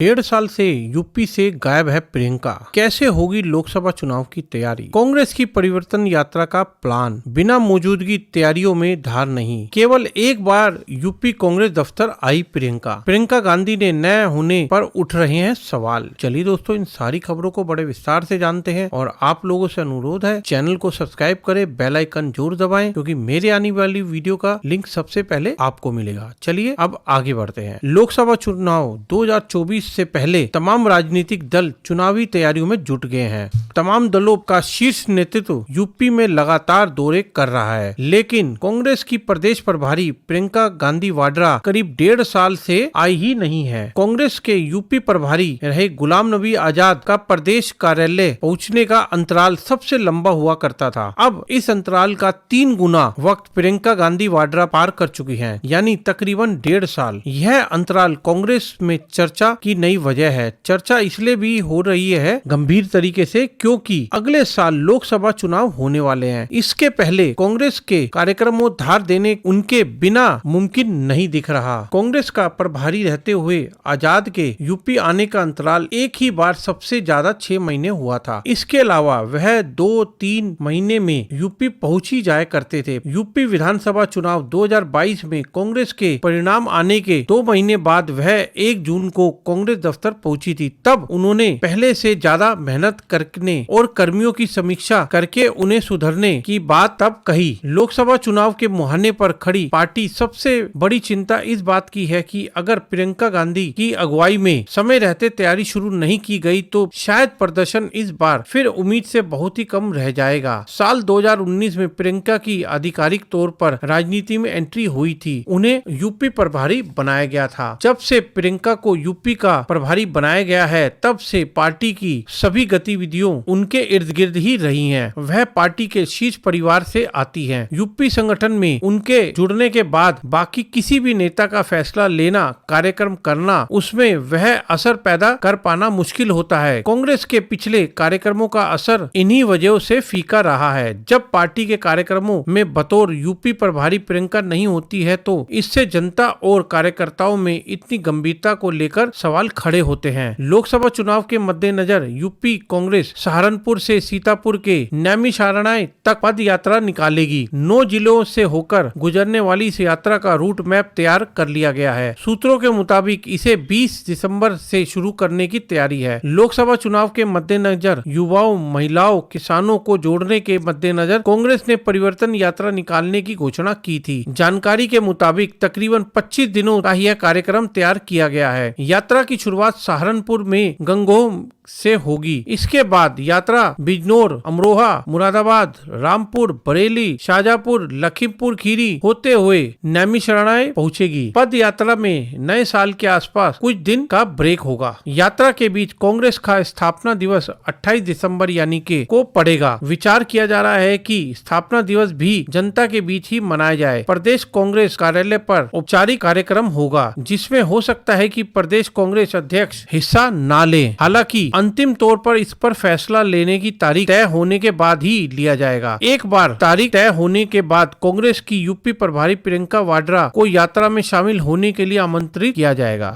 1.5 साल से यूपी से गायब है प्रियंका। कैसे होगी लोकसभा चुनाव की तैयारी? कांग्रेस की परिवर्तन यात्रा का प्लान, बिना मौजूदगी तैयारियों में धार नहीं। केवल एक बार यूपी कांग्रेस दफ्तर आई प्रियंका गांधी ने न होने पर उठ रहे हैं सवाल। चलिए दोस्तों, इन सारी खबरों को बड़े विस्तार से जानते हैं और आप लोगों से अनुरोध है, चैनल को सब्सक्राइब करें, बेल आइकन जरूर दबाएं, क्योंकि मेरे आने वाली वीडियो का लिंक सबसे पहले आपको मिलेगा। चलिए अब आगे बढ़ते हैं। लोकसभा चुनाव 2024 से पहले तमाम राजनीतिक दल चुनावी तैयारियों में जुट गए हैं। तमाम दलों का शीर्ष नेतृत्व यूपी में लगातार दौरे कर रहा है, लेकिन कांग्रेस की प्रदेश प्रभारी प्रियंका गांधी वाड्रा करीब 1.5 साल से आई ही नहीं है। कांग्रेस के यूपी प्रभारी रहे गुलाम नबी आजाद का प्रदेश कार्यालय पहुंचने का अंतराल सबसे लंबा हुआ करता था। अब इस अंतराल का 3 गुना वक्त प्रियंका गांधी वाड्रा पार कर चुकी हैं, यानी तकरीबन 1.5 साल। यह अंतराल कांग्रेस में चर्चा की नई वजह है। चर्चा इसलिए भी हो रही है गंभीर तरीके से क्योंकि अगले साल लोकसभा चुनाव होने वाले हैं। इसके पहले कांग्रेस के कार्यक्रमों धार देने उनके बिना मुमकिन नहीं दिख रहा। कांग्रेस का प्रभारी रहते हुए आजाद के यूपी आने का अंतराल एक ही बार सबसे ज्यादा 6 महीने हुआ था। इसके अलावा वह 2-3 महीने में यूपी पहुंच ही जाया करते थे। यूपी विधानसभा चुनाव 2022 में कांग्रेस के परिणाम आने के 2 महीने बाद वह 1 जून को कांग्रेस दफ्तर पहुंची थी। तब उन्होंने पहले से ज्यादा मेहनत करने और कर्मियों की समीक्षा करके उन्हें सुधरने की बात तब कही। लोकसभा चुनाव के मुहाने पर खड़ी पार्टी सबसे बड़ी चिंता इस बात की है कि अगर प्रियंका गांधी की अगुवाई में समय रहते तैयारी शुरू नहीं की गई तो शायद प्रदर्शन इस बार फिर उम्मीद से बहुत ही कम रह जाएगा। साल 2019 में प्रियंका की आधिकारिक तौर पर राजनीति में एंट्री हुई थी। उन्हें यूपी प्रभारी बनाया गया था। जब से प्रियंका को यूपी का प्रभारी बनाया गया है, तब से पार्टी की सभी गतिविधियों उनके इर्द गिर्द ही रही हैं। वह पार्टी के शीर्ष परिवार से आती हैं। यूपी संगठन में उनके जुड़ने के बाद बाकी किसी भी नेता का फैसला लेना, कार्यक्रम करना, उसमें वह असर पैदा कर पाना मुश्किल होता है। कांग्रेस के पिछले कार्यक्रमों का असर इन्हीं वजहों से फीका रहा है। जब पार्टी के कार्यक्रमों में बतौर यूपी प्रभारी प्रियंका नहीं होती है तो इससे जनता और कार्यकर्ताओं में इतनी गंभीरता को लेकर सवाल खड़े होते हैं। लोकसभा चुनाव के मद्देनजर यूपी कांग्रेस सहारनपुर से सीतापुर के नैमिषारण्य तक पद यात्रा निकालेगी। 9 जिलों से होकर गुजरने वाली इस यात्रा का रूट मैप तैयार कर लिया गया है। सूत्रों के मुताबिक इसे 20 दिसंबर से शुरू करने की तैयारी है। लोकसभा चुनाव के मद्देनजर युवाओं, महिलाओं, किसानों को जोड़ने के मद्देनजर कांग्रेस ने परिवर्तन यात्रा निकालने की घोषणा की थी। जानकारी के मुताबिक तकरीबन 25 दिनों का यह कार्यक्रम तैयार किया गया है। यात्रा की शुरुआत सहारनपुर में गंगोह से होगी। इसके बाद यात्रा बिजनौर, अमरोहा, मुरादाबाद, रामपुर, बरेली, शाजापुर, लखीमपुर खीरी होते हुए नैमिषारण्य पहुंचेगी। पद यात्रा में नए साल के आसपास कुछ दिन का ब्रेक होगा। यात्रा के बीच कांग्रेस का स्थापना दिवस 28 दिसंबर यानी के को पड़ेगा। विचार किया जा रहा है कि स्थापना दिवस भी जनता के बीच ही मनाया जाए। प्रदेश कांग्रेस कार्यालय पर औपचारिक कार्यक्रम होगा, जिसमें हो सकता है कि प्रदेश कांग्रेस अध्यक्ष हिस्सा न ले। हालांकि अंतिम तौर पर इस पर फैसला लेने की तारीख तय होने के बाद ही लिया जाएगा। एक बार तारीख तय होने के बाद कांग्रेस की यूपी प्रभारी प्रियंका वाड्रा को यात्रा में शामिल होने के लिए आमंत्रित किया जाएगा।